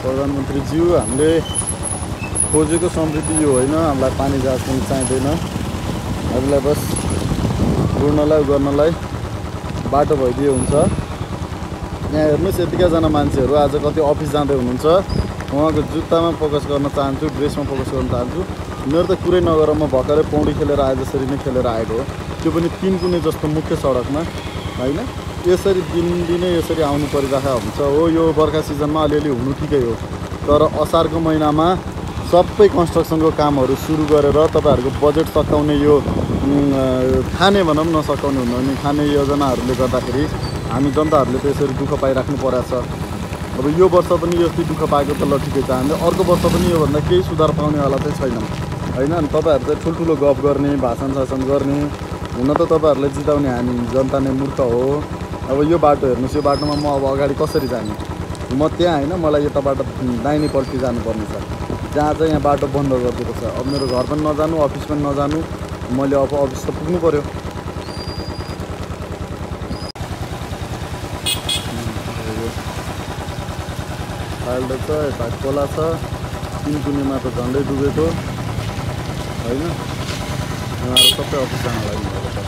प्रधानमन्त्रीज्यू, हामीले खोजेको समृद्धि यो होइन। हामीलाई पानी जहाज पनि चाहिँदैन। हामीलाई बस उड्नलाई गर्नलाई बाटो भइदिए हुन्छ। यहाँ हेर्नुहोस्, यतिकाजना मान्छेहरू आज कति अफिस जाँदै हुनुहुन्छ। उहाँको जुत्तामा फोकस गर्न चाहन्छु, ड्रेसमा फोकस गर्न चाहन्छु। मेरो त कुरै नगर म भर्खरै पौडी खेलेर आए जसरी नै खेलेर आएको हो, त्यो पनि 3 कुने जस्तो मुख्य सडकमा होइन। यसरी दिनदिनै यसरी आउनु परिरहेको हुन्छ हो। यो बर्खा सिजनमा अलिअलि हुनु ठिकै हो, तर असारको महिनामा सबै कन्स्ट्रक्सनको कामहरू सुरु गरेर तपाईँहरूको बजेट सकाउने यो खाने भनौँ न, सकाउने हुन्न भने खाने योजनाहरूले गर्दाखेरि हामी जनताहरूले त यसरी दुःख पाइराख्नु परेछ। अब यो वर्ष पनि यति दुःख पाएको त ल ठिकै छ, हामीले अर्को वर्ष पनि योभन्दा केही सुधार पाउनेवाला चाहिँ छैनौँ होइन। अनि तपाईँहरू चाहिँ ठुल्ठुलो गफ गर्ने, भाषण शासन गर्ने, हुन त तपाईँहरूलाई जिताउने हामी जनता नै मूर्ख हो। अब यो बाटो हेर्नुहोस्, यो बाटोमा म अब अगाडि कसरी जाने? म त्यहाँ होइन, मलाई यताबाट दाहिनेपट्टि जानुपर्ने छ, जहाँ चाहिँ यहाँ बाटो बन्द गरिदिएको छ। अब मेरो घर पनि नजानु, अफिस पनि नजानु, मैले अब अफिस त पुग्नु पऱ्यो। खाल्डो छ, यता खोला छ, 3 कुनेमा त झन्डै डुबेको होइन। उहाँहरू सबै अफिस जान लाग्नुभएको छ।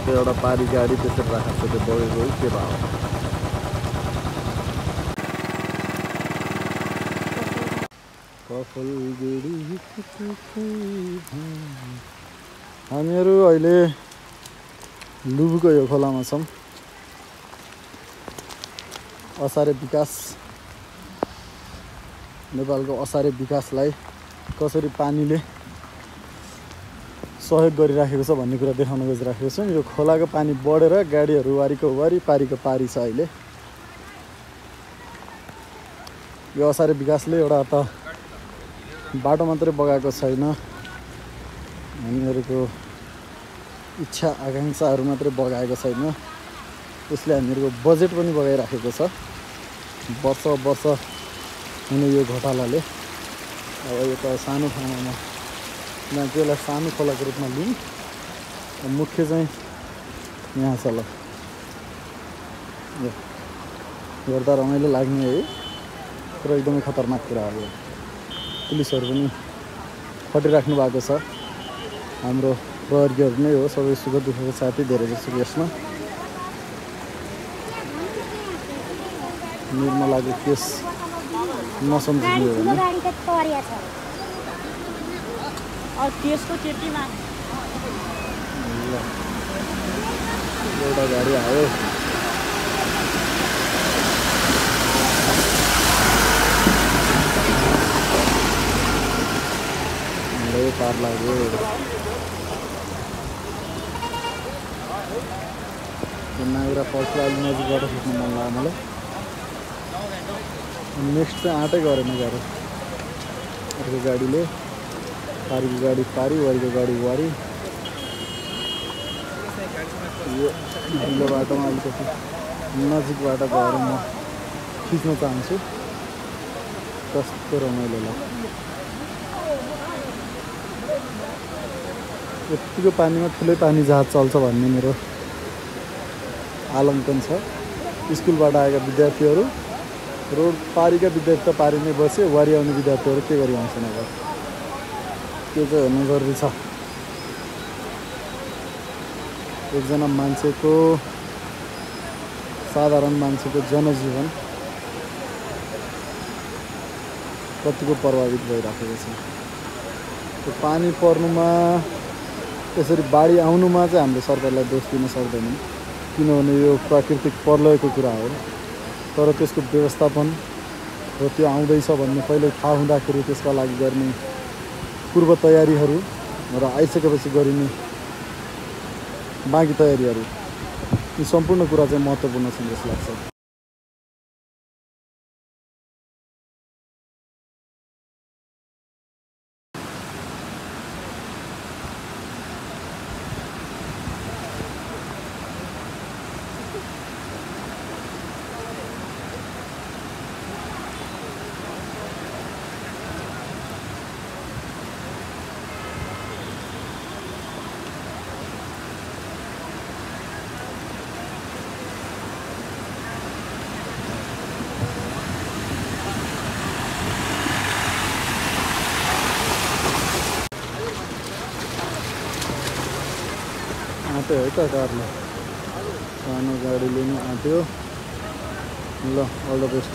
त्यो एउटा पारी गाडी त्यसरी राखेको छ, त्यो बगेको के भयो? हामीहरू अहिले लुबुको यो खोलामा छौँ। असारे विकास, नेपालको असारे विकासलाई कसरी पानीले सहयोग गरिराखेको छ भन्ने कुरा देखाउन गइराखेको छौँ। यो खोलाको पानी बढेर गाडीहरू वारीको वारी, पारीको पारी छ अहिले। यो असारे विकासले एउटा त बाटो मात्रै बगाएको छैन, हामीहरूको इच्छा आकाङ्क्षाहरू मात्रै बगाएको छैन, यसले हामीहरूको बजेट पनि बगाइराखेको छ वर्ष वर्ष हुने यो घोटालाले। अब यो त सानो ठाउँमा यहाँ चाहिँ यसलाई सानो खोलाको रूपमा लिउँ। मुख्य चाहिँ यहाँ छ। ल हेर्दा रमाइलो लाग्ने है, तर एकदमै खतरनाक कुरा हो। पुलिसहरू पनि खटिराख्नु भएको छ, हाम्रो प्रहरीहरू नै हो। सबै सुख दुःखको साथै धेरै जस्तो यसमा निर्मलाको केस नसम्झिने हो भने एउटा गाडी आयो। पार लाग्यो। नागरा फल्सलाई अलि नजिकबाट खिच्नु मन लाग्यो मलाई। नेक्स्ट चाहिँ आँटै गरेन गाह्रो। अर्को गाडीले पारीको गाडी पारी, वारीको गाडी वारी। यो ढिलो बाटोमा अलिकति नजिकबाट गएर म खिच्न चाहन्छु। कस्तो रमाइलो लाग्छ। यतिको पानीमा ठुलै पानी जहाज चल्छ भन्ने मेरो आलङ्कन छ। स्कुलबाट आएका विद्यार्थीहरू, रोड पारीका विद्यार्थी त पारी नै बसे, वारी आउने विद्यार्थीहरू के गरी आउँछन्? अब त्यो चाहिँ हेर्नु जरुरी छ। एकजना मान्छेको, साधारण मान्छेको जनजीवन कतिको प्रभावित भइराखेको छ। त्यो पानी पर्नुमा, यसरी बाढी आउनुमा चाहिँ हामीले सरकारलाई दोष दिन सक्दैनौँ, किनभने यो प्राकृतिक प्रलयको कुरा हो। तर त्यसको व्यवस्थापन र त्यो आउँदैछ भन्ने पहिल्यै थाहा हुँदाखेरि त्यसका लागि गर्ने पूर्व तयारीहरू र आइसकेपछि गरिने बाँकी तयारीहरू, यी सम्पूर्ण कुरा चाहिँ महत्त्वपूर्ण छन् जस्तो लाग्छ। आँट्यो है त कारले सानो गाडीले नि आँट्यो ल अल द बेस्ट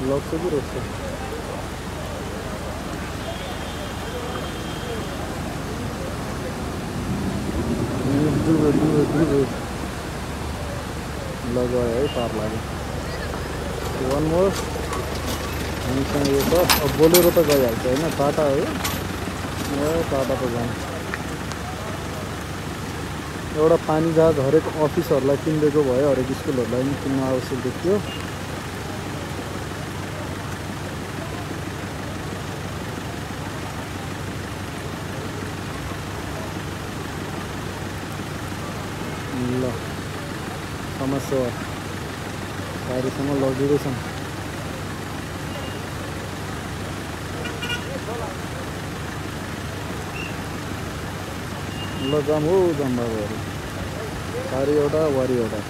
लग्छ कि रोक्छ ल गयो है पार लाग्यो वान मोर हामीसँग यो छ अब बोलेरो त गइहाल्छ होइन टाटा हो टाटा त जान्छ एउटा पानी जहाज हरेक अफिसहरूलाई किनिदिएको भयो हरेक स्कुलहरूलाई पनि किन्न आवश्यक देखियो ल समस्या गाडीसँग लगिँदैछन् ल जाम हो जाम बाबुहरू सारी एउटा वारी एउटा